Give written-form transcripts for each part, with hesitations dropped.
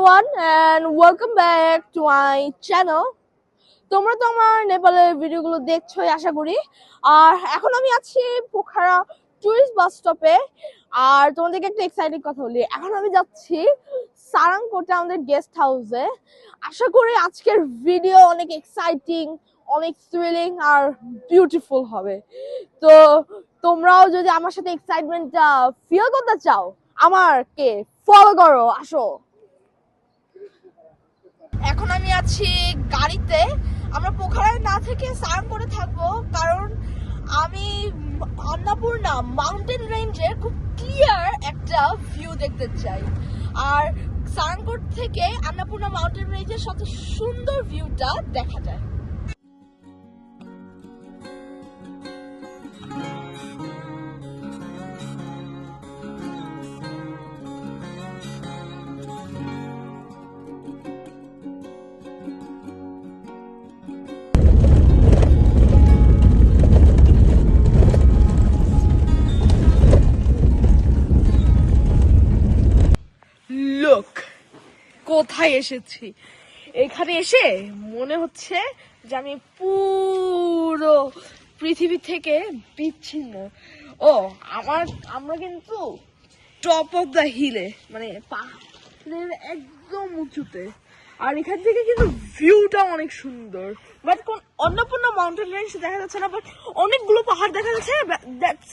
everyone and welcome back to my channel. তোমরা তো আমার নেপালের ভিডিওগুলো দেখছোই আশা করি। আর এখন আমি আছি পোখারা টুরিস্ট বাস স্টপে। আর তোমাদেরকে একটা এক্সাইটিং কথা বলি, এখন আমি যাচ্ছি সারাংকোটে আমাদের গেস্ট হাউসে। আশা করি আজকের ভিডিও অনেক এক্সাইটিং, অনেক থ্রিলিং আর বিউটিফুল হবে। তো তোমরাও যদি আমার সাথে এক্সাইটমেন্টটা ফিল করতে চাও, আমাকে ফলো করো, আসো। এখন আমি আছি গাড়িতে। আমরা পোখারায় না থেকে সারাংকোটে থাকবো, কারণ আমি অন্নপূর্ণা মাউন্টেন রেঞ্জের খুব ক্লিয়ার একটা ভিউ দেখতে চাই। আর সারাংকোট থেকে অন্নপূর্ণা মাউন্টেন রেঞ্জের সবচেয়ে সুন্দর ভিউটা দেখা যায়। লোক কোথায় এসেছি, এখানে এসে মনে হচ্ছে যে আমি পুরো পৃথিবী থেকে বিচ্ছিন্ন। আমরা কিন্তু টপ অফ দ্য হিলে, মানে পাহাড়ের একদম উঁচুতে। আর এখান থেকে কিন্তু ভিউটা অনেক সুন্দর, বাট কোন অন্নপূর্ণা মাউন্টেন রেঞ্জ দেখা যাচ্ছে না, বাট অনেকগুলো পাহাড় দেখা যাচ্ছে। দ্যাটস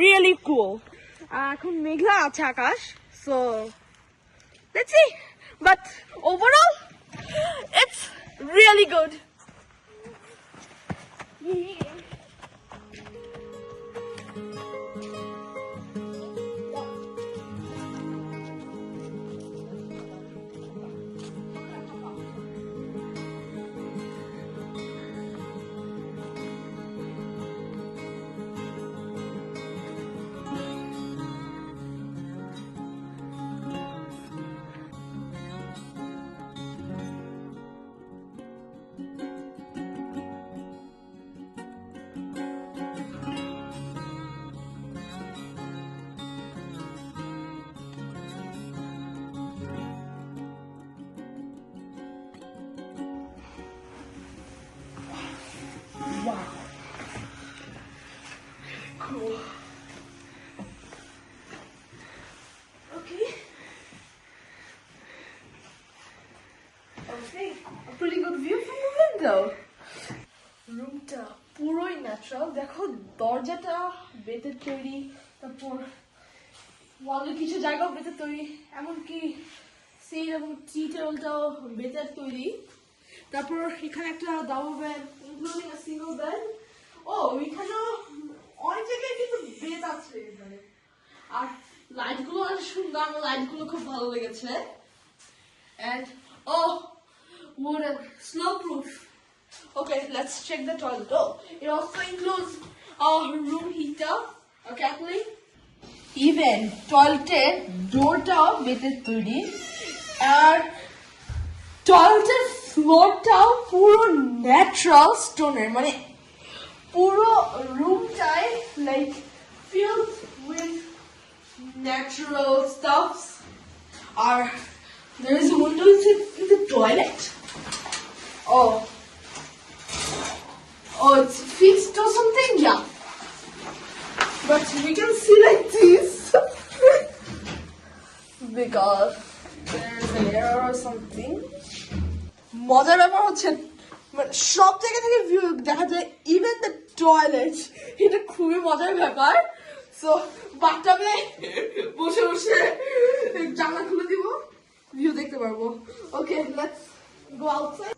রিয়েলি কুল। এখন মেঘলা আছে আকাশ, so let's see, but overall it's really good. Wow. Cool. Okay. Okay. A pretty good view from the window. রুমটা পুরোই ন্যাচারাল। দেখো দরজাটা বেতের তৈরি, তারপর ওয়ালের কিছু জায়গাও বেতের তৈরি, এমনকি সেই এবং টি টেবিলটাও বেতের তৈরি। তারপর এখানে একটা ডাবল বেড, ইনক্লুডিং আ সিঙ্গল বেড। এখানেও অনেক জায়গায় কিন্তু বেড আছে এখানে। আর লাইটগুলো অনেক সুন্দর, আমার লাইটগুলো খুব ভালো লেগেছে। And wooden snow proof. Okay, let's check the toilet. It also includes a room heater, a kettle. Even toilet doorটাও বেতের তৈরি। আর টয়লেটের ফ্লোরটাও পুরো ন্যাচারাল স্টোনের, মানে পুরো রুমটাই like filled with natural stuffs. আর there is a window in the toilet. It's fixed or something, yeah. But we can see like this because there's an error or something. মজার ব্যাপার হচ্ছে মানে সব জায়গা থেকে ভিউ দেখা যায়, ইভেন দ্য টয়লেট। এটা খুবই মজার ব্যাপার। সো বাথটাবে বসে বসে জানলা খুলে দিব, ভিউ দেখতে পারবো। Okay, let's go outside.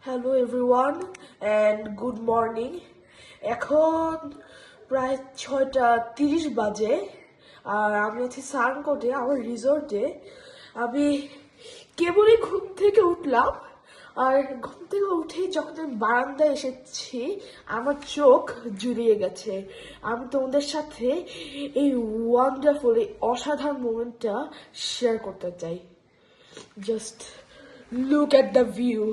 Hello everyone and good morning. এখন প্রায় 6:30 বাজে, আর আমি আছি সারাংকোটে আমার রিসোর্টে। আমি কেবলই ঘুম থেকে উঠলাম আর ঘুম থেকে উঠে যখন আমি বারান্দায় এসেছি আমার চোখ জুড়িয়ে গেছে। আমি তোমাদের সাথে এই ওয়ান্ডারফুল এই অসাধারণ মোমেন্টটা শেয়ার করতে চাই। Just look at the view.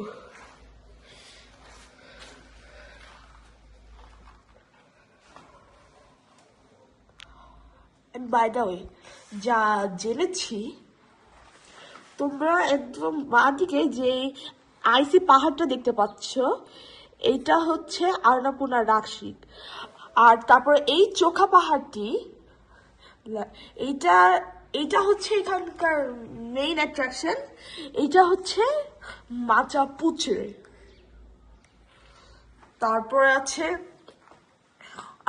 By the way, যা জেনেছি তোমরা একদম বাঁদিকে যে আইসি পাহাড়টা দেখতে পাচ্ছ এইটা হচ্ছে আন্নপূর্ণা রাক্ষিক। আর তারপরে এই চোখা পাহাড়টি এইটা এইটা হচ্ছে এখানকার মেইন অ্যাট্রাকশন। এইটা হচ্ছে মাচা পুচড়ে। তারপরে আছে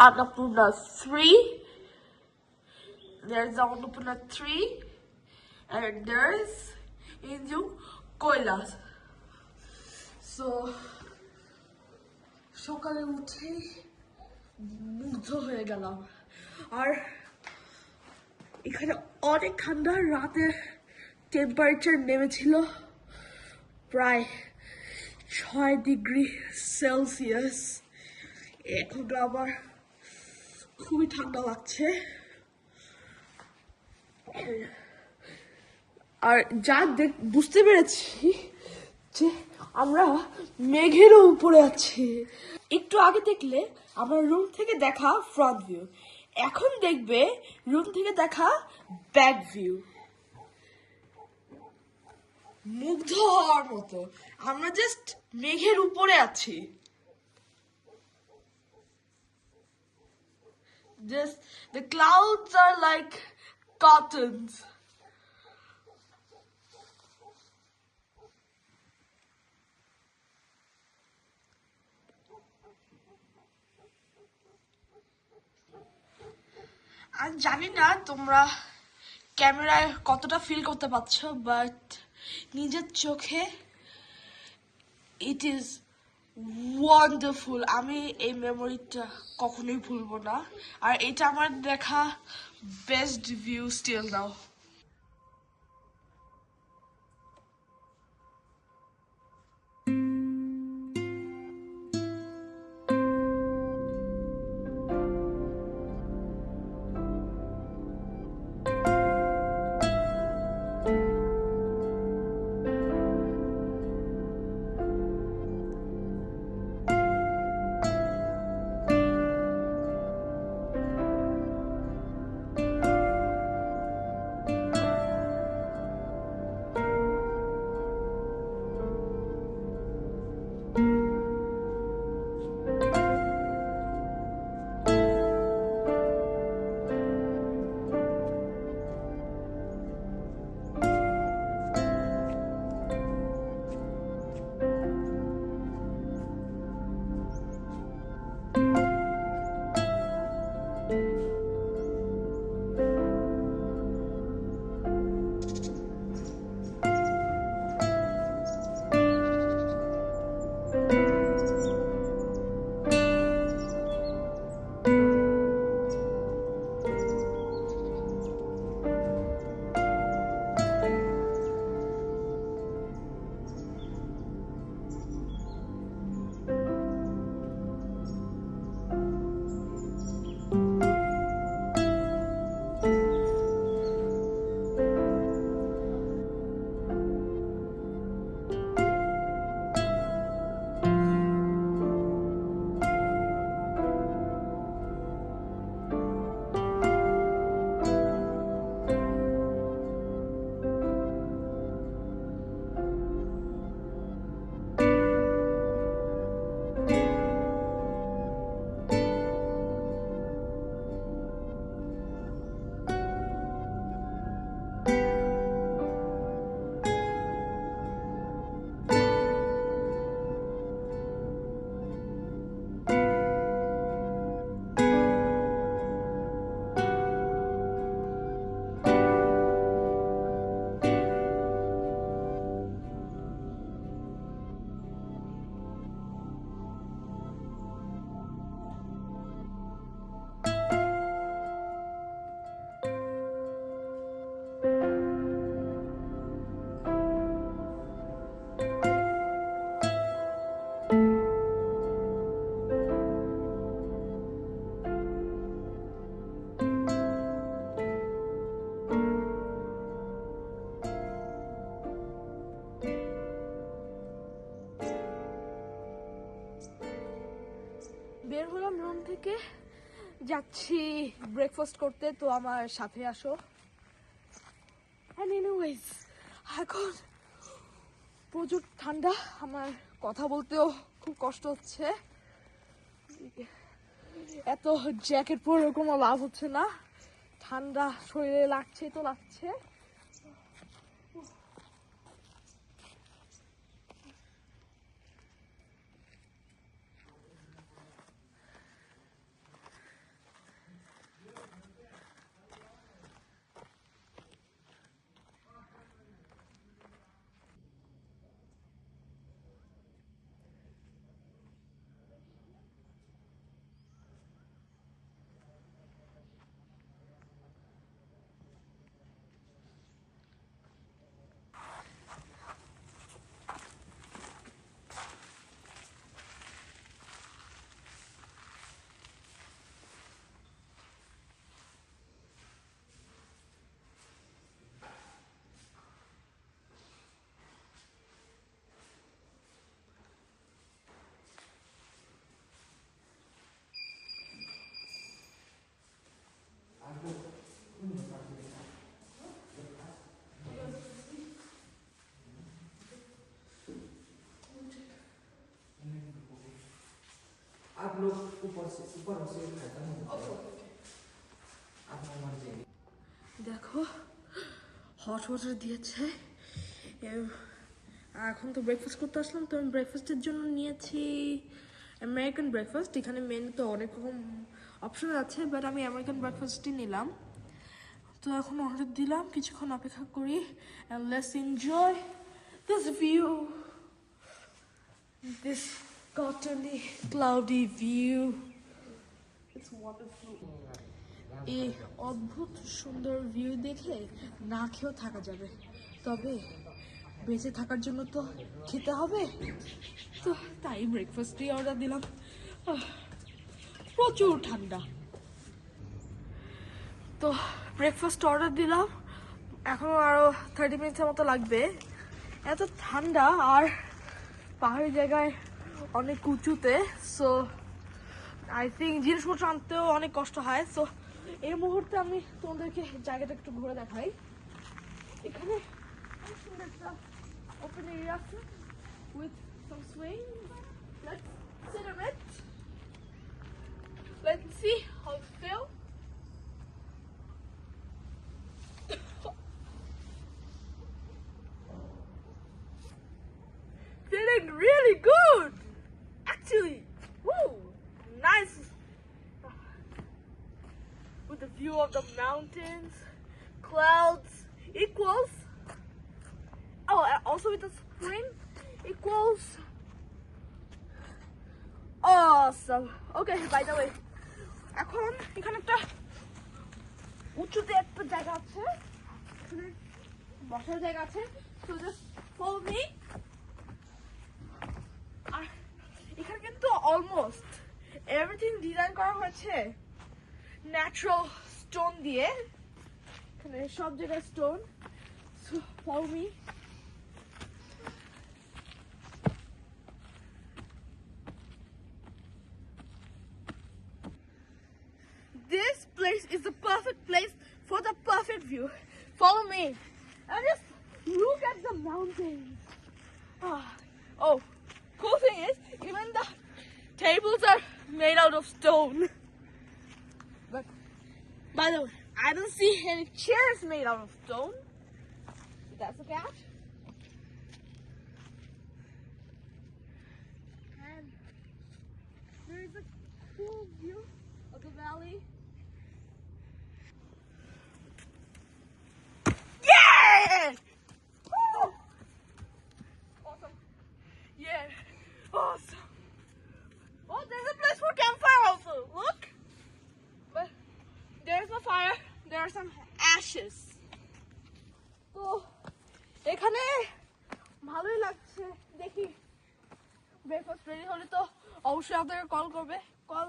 আন্নপূর্ণা 3, there's Annapurna 3 and there's Inju Koilas. So সকালে উঠে মুগ্ধ হয়ে গেলাম। আর এখানে অনেক ঠান্ডা, রাতে টেম্পারেচার নেমেছিল প্রায় 6 ডিগ্রি সেলসিয়াস। এখন আবার খুবই ঠান্ডা লাগছে। আর যা বুঝতে পেরেছি যে আমরা মেঘেরও উপরে আছি। একটু আগে দেখলে আমার রুম থেকে দেখা ফ্রন্ট ভিউ, এখন দেখবে রুম থেকে দেখা ব্যাক ভিউ। মুগ্ধ হওয়ার মতো, আমরা জাস্ট মেঘের উপরে আছি। Just the clouds are like cottons. আমি জানি না তোমরা ক্যামেরায় কতটা ফিল করতে পারছো, বাট নিজের চোখে ইট ইজ ওয়ান্ডারফুল। আমি এই মেমোরিটা কখনোই ভুলবো না। আর এটা আমার দেখা বেস্ট ভিউ স্টিল নাও। বের হলাম রুম থেকে, যাচ্ছি ব্রেকফাস্ট করতে, তো আমার সাথে আসো। এনিওয়েজ, এখন প্রচুর ঠান্ডা, আমার কথা বলতেও খুব কষ্ট হচ্ছে, এত জ্যাকেট পরে কোনো লাভ হচ্ছে না, ঠান্ডা শরীরে লাগছে তো লাগছে। आप लोग ऊपर से खाता नहीं আপনার মর্জি। দেখো হট ওয়াটার দিয়েছে, এখন তো ব্রেকফাস্ট করতে আসলাম, তো আমি ব্রেকফাস্টের জন্য নিয়েছি আমেরিকান ব্রেকফাস্ট। এখানে মেনুতে অনেক রকম অপশন আছে, বাট আমি আমেরিকান ব্রেকফাস্টই নিলাম। তো এখন অর্ডার দিলাম, কিছুক্ষণ অপেক্ষা করি, and let's enjoy this view, this cottony cloudy view. It's wonderful. এই অদ্ভুত সুন্দর ভিউ দেখে না খেয়েও থাকা যাবে, তবে বেঁচে থাকার জন্য তো খেতে হবে, তো তাই ব্রেকফাস্টই অর্ডার দিলাম। প্রচুর ঠান্ডা, তো ব্রেকফাস্ট অর্ডার দিলাম, এখনো আরো 30 মিনিটের মতো লাগবে। এত ঠান্ডা, আর পাহাড়ি জায়গায় অনেক উঁচুতে, সো আই থিঙ্ক জিনিসপত্র আনতেও অনেক কষ্ট হয়। সো এই মুহূর্তে আমি তোমাদেরকে জায়গাটা একটু ঘুরে দেখাই। এখানে সুন্দর একটা ওপেন এরিয়া আছে with some swing. Let's sit on it. Let's see how it feels. Feeling really good, actually. Woo, nice. With the view of the mountains, clouds equals. Oh, and also with the spring equals. Awesome. Okay, by the way, এখন এখানে একটা উঁচুতে একটা জায়গা আছে, এখানে বসার জায়গা আছে, so just follow me. আর এখানে কিন্তু অলমোস্ট এভরিথিং ডিজাইন করা হয়েছে ন্যাচারাল স্টোন দিয়ে, এখানে সব জায়গায় stone, so follow me. This place is the perfect place for the perfect view. Follow me and just look at the mountains. Oh, cool thing is, even the tables are made out of stone. But by the way, I don't see any chairs made out of stone. That's a catch. And there is a cool view of the valley. Yeah! Woo! Awesome. Yeah. Awesome. Oh, there's a place for campfire also. Look. But there's no fire. There are some ashes. তো এখানে ভালোই লাগছে, দেখি breakfast ready হলে তো অবশ্যই আপনাকে call করবে, কল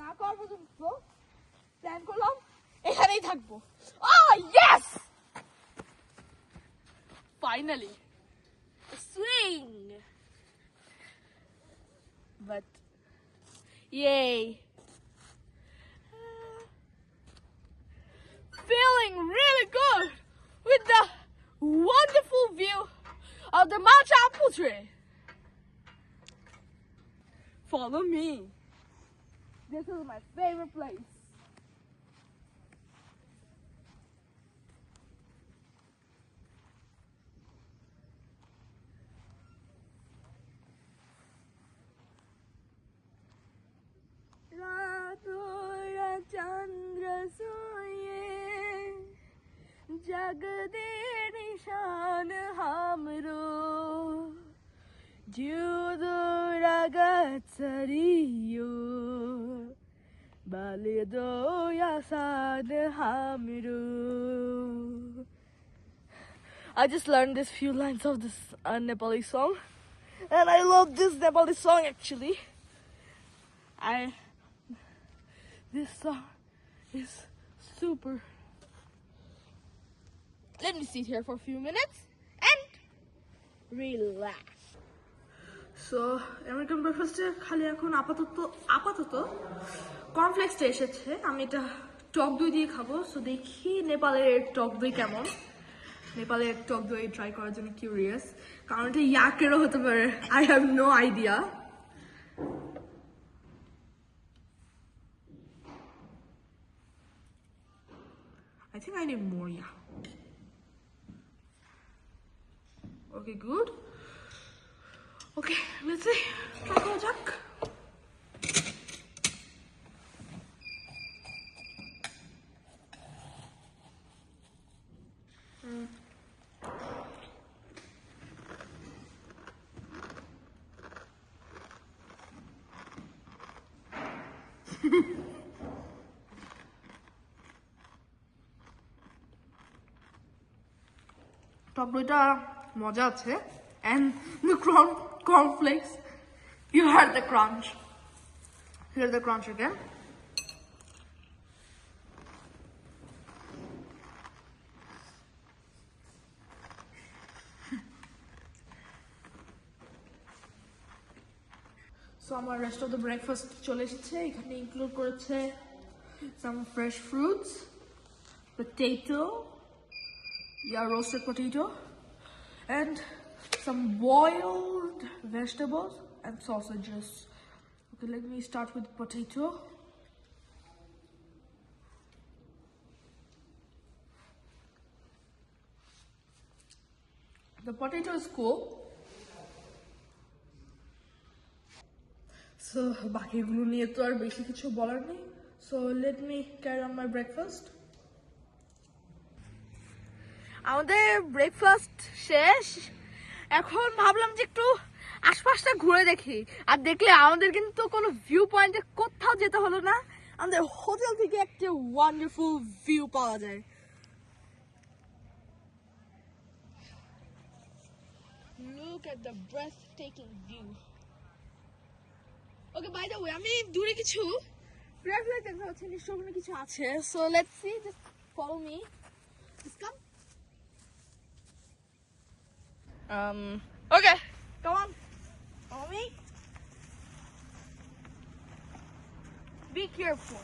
না করার পর্যন্ত প্ল্যান করলাম এখানেই থাকবো। Yes, finally swing. But Yay. Feeling really good with the wonderful view of the Mount Apple tree. Follow me. This is my favorite place. रातों चंद्र सोये जग दे निशान हमरो जुदो रगत सरियो बालिदो यासान हमरो. I just learned this few lines of this Nepali song, and I love this Nepali song actually. This song is super. Let me sit here for a few minutes and relax. So American breakfast খালি এখন আপাতত কর্নফ্লেক্সটা এসেছে, আমি এটা টক দই দিয়ে খাবো. So দেখি নেপালের টক দই কেমন. নেপালের টক দই ট্রাই করার জন্য কিউরিয়াস, কারণ এটা ইয়াকেরও হতে পারে. I have no idea. I think I need more, yeah. Okay, good. Okay, let's see. Try to jack. টক দইটা মজা আছে, and the cornflakes, you heard the crunch. Hear the crunch again. So আমার rest of the breakfast চলে এসেছে. এখানে include করেছে some fresh fruits, potato, roasted potato, and some boiled vegetables and sausages. Okay, let me start with potato. The potato is cool. So বাকিগুলো নিয়ে তো আর বেশি কিছু বলার নেই. So let me carry on my breakfast. আমাদের breakfast শেষ. এখন ভাবলাম যে একটু আশপাশটা ঘুরে দেখি, আর দেখলে আমাদের কিন্তু কোনো ভিউ পয়েন্টে কোথাও যেতে হলো না, আমাদের হোটেল থেকে একটা ওয়ান্ডারফুল ভিউ পাওয়া যায়. Look at the breathtaking view. Okay, by the way, আমি দূরে কিছু ব্রেকফাস্ট দেখতে পাচ্ছি, নিশ্চয়ই ওখানে কিছু আছে. So let's see, just follow me. Just come. Okay, come on, follow me. Be careful.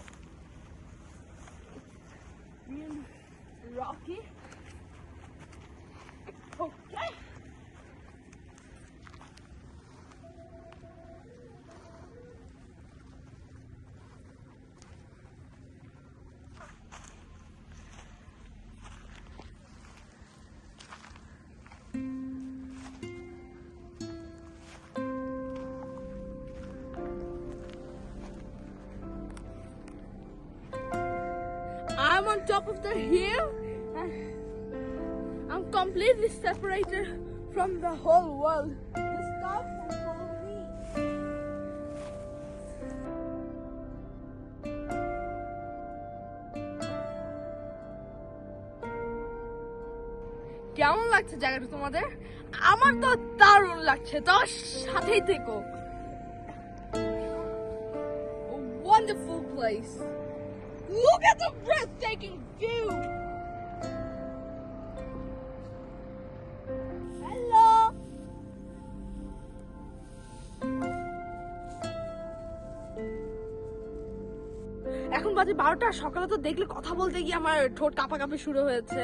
Really rocky. Okay. I'm on top of the hill and I'm completely separated from the whole world. Just stop and follow me. কেমন লাগছে জায়গাটা তোমাদের? আমার তো দারুণ লাগছে, তো সাথেই থেকো. A wonderful place. Look at the breathtaking view. Hello. এখন বাজে 12টা। সকালে তো দেখলে কথা বলতে গিয়ে আমার ঠোঁট কাঁপাকাঁপি শুরু হয়েছে।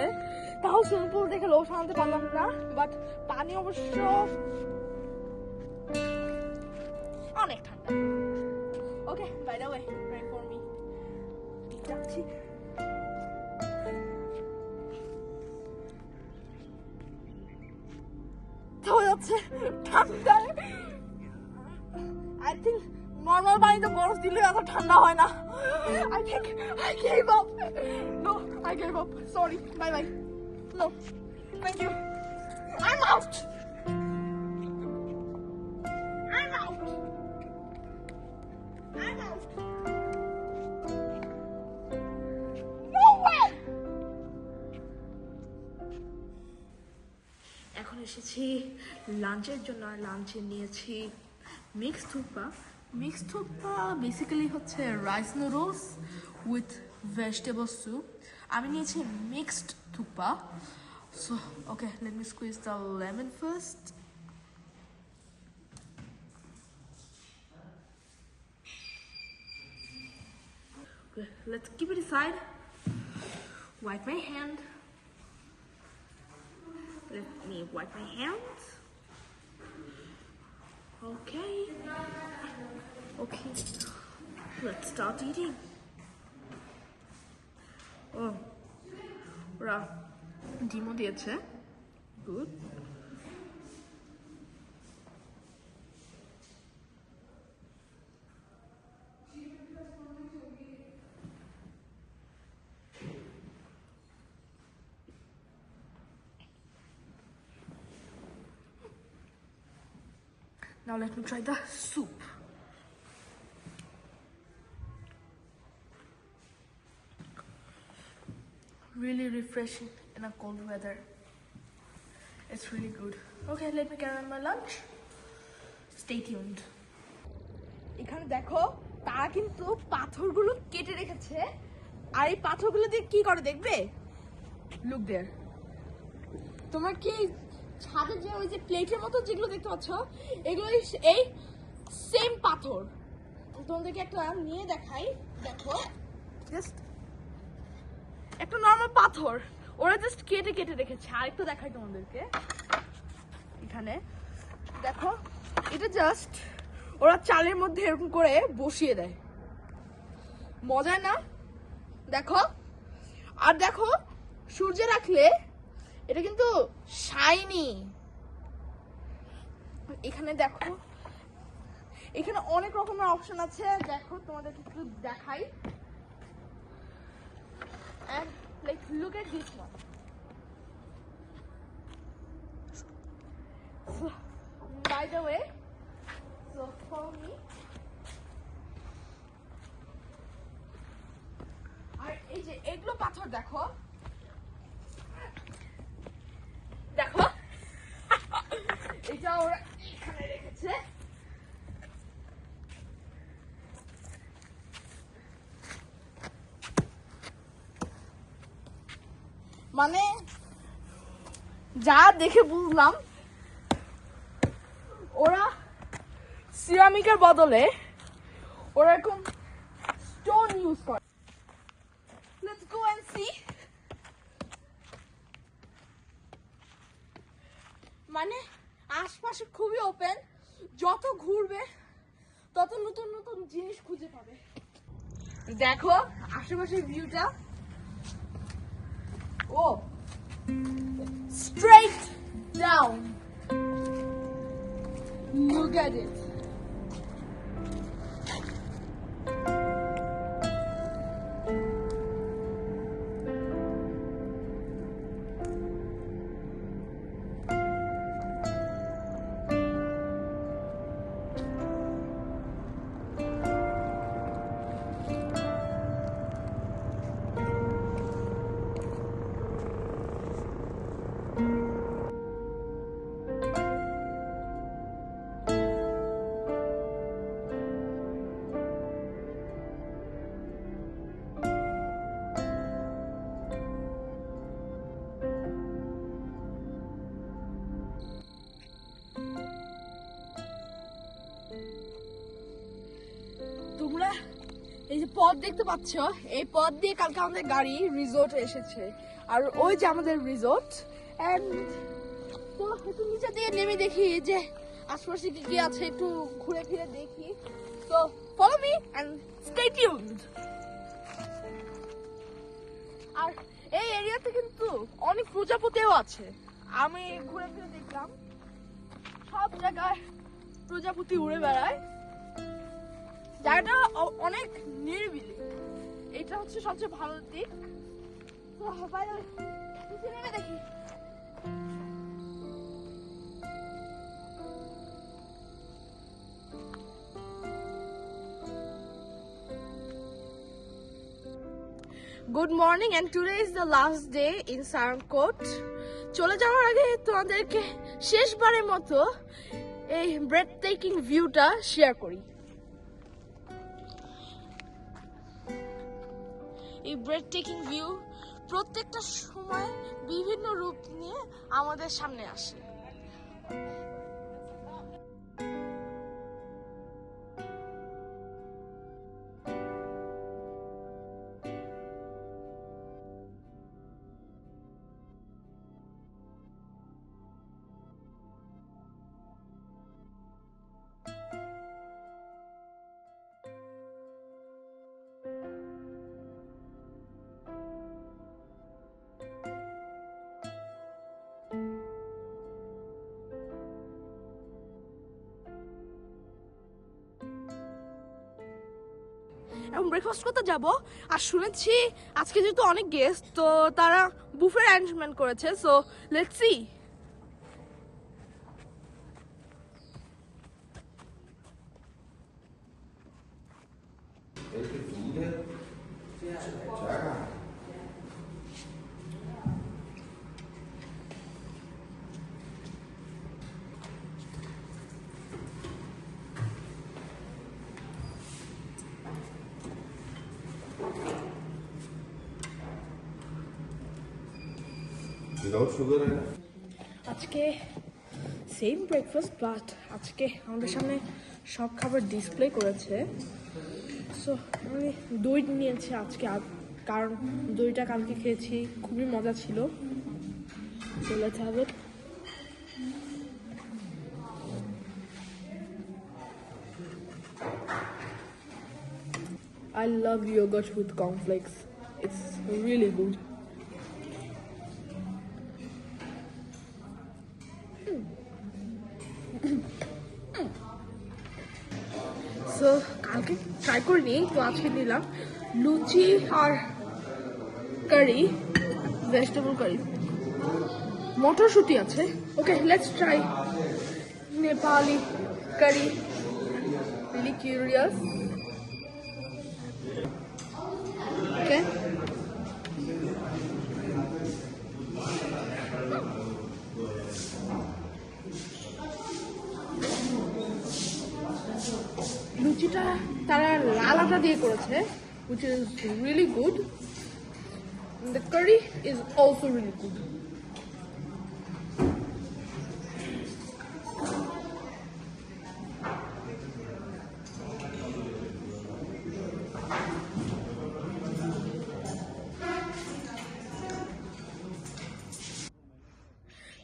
তাও সুইমিং পুল দেখে লোভ সামলাতে পারলাম না, বাট পানি অবশ্য অনেক ঠান্ডা। Okay, by the way, pray for me. যাচ্ছি। যাচ্ছে ঠান্ডায়। আই থিঙ্ক নর্মাল পানিতে বরফ দিলে এত ঠান্ডা হয় না। I think I gave up. No, I gave up. Sorry, bye bye. No, thank you. I am out. I'm out. I'm out. No way. এখন এসেছি লাঞ্চের জন্য, আর লাঞ্চে নিয়েছি mixed thukpa. Mixed thukpa basically হচ্ছে rice noodles with vegetable soup. আমি নিয়েছি mixed thukpa. So okay, let me squeeze the lemon first. Okay, let's keep it aside. Wipe my hand. Let me wipe my hands. Okay. Okay. Let's start eating. Oh. ওরা ডিমও দিয়েছে। Good. Now let me try the soup. Really refreshing in a cold weather. It's really good. Okay, let me carry on my lunch. Stay tuned. এখানে দেখো, তারা কিন্তু পাথরগুলো কেটে রেখেছে, আর এই পাথরগুলো দিয়ে কি করে দেখবে? Look there. তোমার কি ছাদে যে ওই যে প্লেটের মতো যেগুলো দেখতে পাচ্ছ, এগুলো এই সেম পাথর। তোমাদেরকে একটা নিয়ে দেখাই। দেখো, জাস্ট একটা নর্মাল পাথর, ওরা জাস্ট কেটে কেটে রেখেছে। আরেকটা দেখাই তোমাদেরকে। এখানে দেখো, এটা জাস্ট ওরা চালের মধ্যে এরকম করে বসিয়ে দেয়। মজা না? দেখো, আর দেখো সূর্যে রাখলে এটা কিন্তু শাইনি। এখানে দেখো, এখানে অনেক রকমের অপশন আছে। দেখো, তোমাদেরকে একটু দেখাই। And like look at this one. So, by the way, so for me, আর এই যে এগুলো পাথর দেখো, দেখো এটা ওরা এখানে রেখেছে। মানে যা দেখে বুঝলাম, ওরা সিরামিকের বদলে ওরা এরকম স্টোন ইউজ করে। Let's go and see. মানে আশপাশে খুবই ওপেন, যত ঘুরবে তত নতুন নতুন জিনিস খুঁজে পাবে। দেখো আশেপাশের ভিউটা। ও straight down. Look at it. তোমরা এই যে পথ দেখতে পাচ্ছ, এই পথ দিয়ে কালকে আমাদের গাড়ি রিসোর্টে এসেছে। আর ওই যে আমাদের রিসোর্ট। এন্ড তো একটু নিচে দিয়ে নেমে দেখি যে আশপাশে কি কি আছে, একটু ঘুরে ফিরে দেখি। তো follow me and stay tuned. আর এই এরিয়াতে কিন্তু অনেক প্রজাপতিও আছে। আমি ঘুরে ফিরে দেখলাম সব জায়গায় প্রজাপতি উড়ে বেড়ায়। জায়গাটা অনেক নিরিবিলি, এটা হচ্ছে সবচেয়ে ভালো দিক। তো বাইরে নেমে দেখি। Good morning and today is the last day in Sarangkot. চলে যাওয়ার আগে তোমাদেরকে শেষবারের মতো এই ব্রেথ টেকিং ভিউটা শেয়ার করি। এই ব্রেথ টেকিং ভিউ প্রত্যেকটা সময় বিভিন্ন রূপ নিয়ে আমাদের সামনে আসে। এবং ব্রেকফাস্ট করতে যাব। আর শুনেছি আজকে যেহেতু অনেক গেস্ট, তো তারা বুফে অ্যারেঞ্জমেন্ট করেছে। So let's see. Without sugar है ना? আজকে সেম ব্রেকফাস্ট, বাট আজকে আমাদের সামনে সব খাবার ডিসপ্লে করেছে। সো আমি দই নিয়েছি আজকে, কারণ দইটা কালকে খেয়েছি, খুবই মজা ছিল। So let's have it. I love yogurt with cornflakes. It's really good. So কালকে ট্রাই করিনি, তো আজকে নিলাম লুচি আর কারি, ভেজিটেবল কারি, মটরশুঁটি আছে। Okay, let's try Nepali curry. Really curious. Okay, লুচিটা তারা লাল আটা দিয়ে করেছে, which is really good. And the curry is also really good.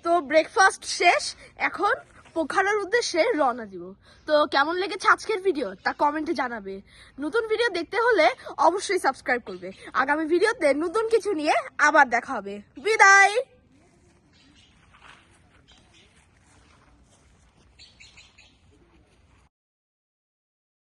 তো ব্রেকফাস্ট শেষ, এখন পোখারার উদ্দেশ্যে রওনা দিব। তো কেমন লেগেছে আজকের ভিডিও তা কমেন্টে জানাবে। নতুন ভিডিও দেখতে হলে অবশ্যই সাবস্ক্রাইব করবে। আগামী ভিডিওতে নতুন কিছু নিয়ে আবার দেখা হবে। বিদায়।